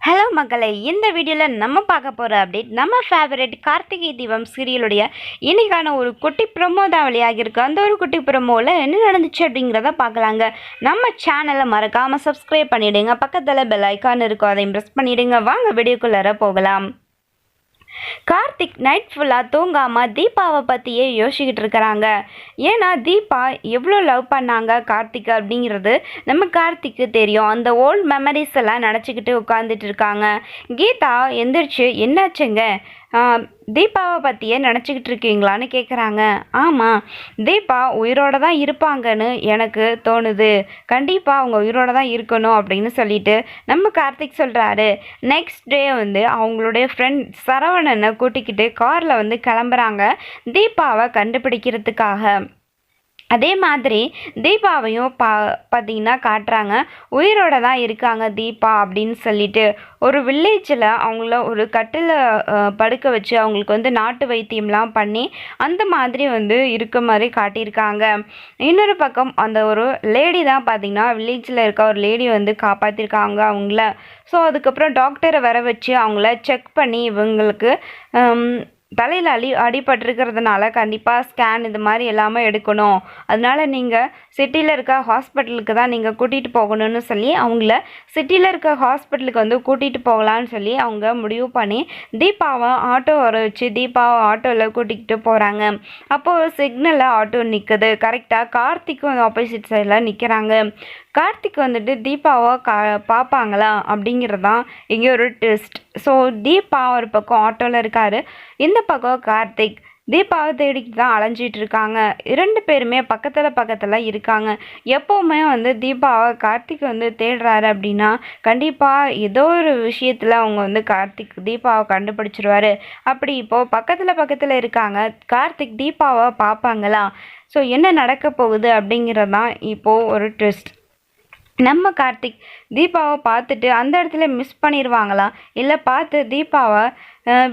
Hello மக்களே, இந்த வீடியோவில் நம்ம பார்க்க போகிற அப்டேட் நம்ம ஃபேவரட் கார்த்திகை தீபம் சீரியலுடைய இன்னைக்கான ஒரு குட்டி ப்ரொமோ தான் வெளியாகிருக்கு. அந்த ஒரு குட்டி ப்ரொமோவில் என்ன நடந்துச்சு அப்படிங்கிறத பார்க்கலாங்க. நம்ம சேனலை மறக்காமல் சப்ஸ்கிரைப் பண்ணிவிடுங்க. பக்கத்தில் பெல் ஐக்கான் இருக்கும், அதையும் ப்ரெஸ் பண்ணிவிடுங்க. வாங்க வீடியோக்குள்ளார போகலாம். கார்த்திக் நைட் ஃபுல்லாக தூங்காமல் தீபாவை பற்றியே யோசிச்சுக்கிட்டு இருக்கிறாங்க. ஏன்னா தீபா எவ்வளோ லவ் பண்ணாங்க கார்த்திக் அப்படிங்கிறது நம்ம கார்த்திக்கு தெரியும். அந்த ஓல்ட் மெமரிஸ் எல்லாம் நினச்சிக்கிட்டு உட்காந்துட்டு இருக்காங்க. கீதா எந்திரிச்சு என்னாச்சுங்க, தீபாவை பற்றியே நினச்சிக்கிட்டு இருக்கீங்களான்னு கேட்குறாங்க. ஆமாம், தீபா உயிரோடு தான் இருப்பாங்கன்னு எனக்கு தோணுது. கண்டிப்பாக அவங்க உயிரோடு தான் இருக்கணும் அப்படின்னு சொல்லிட்டு நம்ம கார்த்திக் சொல்கிறாரு. நெக்ஸ்ட் டே அவங்களுடைய ஃப்ரெண்ட் சரவணனை கூட்டிக்கிட்டு காரில் கிளம்புறாங்க தீபாவை கண்டுபிடிக்கிறதுக்காக. அதே மாதிரி தீபாவையும் பார்த்தீங்கன்னா காட்டுறாங்க. உயிரோட தான் இருக்காங்க தீபா அப்படின்னு சொல்லிட்டு. ஒரு வில்லேஜில் அவங்கள ஒரு கட்டில் படுக்க வச்சு அவங்களுக்கு நாட்டு வைத்தியம்லாம் பண்ணி அந்த மாதிரி இருக்க மாதிரி காட்டியிருக்காங்க. இன்னொரு பக்கம் அந்த ஒரு லேடி தான் பார்த்தீங்கன்னா வில்லேஜில் இருக்க ஒரு லேடி காப்பாற்றிருக்காங்க அவங்கள. ஸோ அதுக்கப்புறம் டாக்டரை வர வச்சு அவங்கள செக் பண்ணி இவங்களுக்கு தலையில் அடிபட்டிருக்கிறதுனால கண்டிப்பாக ஸ்கேன் இது மாதிரி எல்லாமே எடுக்கணும். அதனால் நீங்கள் சிட்டியில் இருக்க ஹாஸ்பிட்டலுக்கு தான் நீங்கள் கூட்டிகிட்டு போகணும்னு சொல்லி அவங்கள சிட்டியில் இருக்க ஹாஸ்பிட்டலுக்கு கூட்டிகிட்டு போகலான்னு சொல்லி அவங்க முடிவு பண்ணி தீபாவை ஆட்டோ வர வச்சு தீபாவை ஆட்டோவில் கூட்டிகிட்டு போகிறாங்க. அப்போது ஒரு சிக்னலில் ஆட்டோ நிற்குது. கரெக்டாக கார்த்திக்கும் ஆப்போசிட் சைடில் நிற்கிறாங்க. கார்த்திக் தீபாவை பார்ப்பாங்களா அப்படிங்கிறது தான் இங்கே ஒரு ட்விஸ்ட். ஸோ தீபா ஒரு பக்கம் ஆட்டோவில் இருக்கார், இந்த பக்கம் கார்த்திக் தீபாவை தேடிக்கிட்டு தான் அலைஞ்சிட்டு இருக்காங்க. 2 பேருமே பக்கத்தில் இருக்காங்க. எப்போவுமே தீபாவை கார்த்திக் தேடுறாரு அப்படின்னா கண்டிப்பாக ஏதோ ஒரு விஷயத்தில் அவங்க கார்த்திக் தீபாவை கண்டுபிடிச்சிருவாரு. அப்படி இப்போது பக்கத்தில் இருக்காங்க. கார்த்திக் தீபாவை பார்ப்பாங்களா? ஸோ என்ன நடக்க போகுது அப்படிங்கிறது தான் இப்போது ஒரு ட்விஸ்ட். நம்ம கார்த்திக் தீபாவை பார்த்துட்டு அந்த இடத்துல மிஸ் பண்ணிடுவாங்களா, இல்லை பார்த்து தீபாவை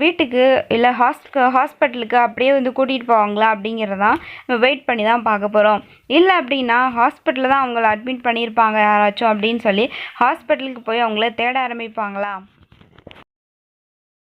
வீட்டுக்கு இல்லை ஹாஸ்பிட்டலுக்கு அப்படியே கூட்டிகிட்டு போவாங்களா அப்படிங்கிறதான் வெயிட் பண்ணி தான் பார்க்க போகிறோம். இல்லை அப்படின்னா ஹாஸ்பிட்டலில் தான் அவங்கள அட்மிட் பண்ணியிருப்பாங்க யாராச்சும் அப்படின்னு சொல்லி ஹாஸ்பிட்டலுக்கு போய் அவங்கள தேட ஆரம்பிப்பாங்களா.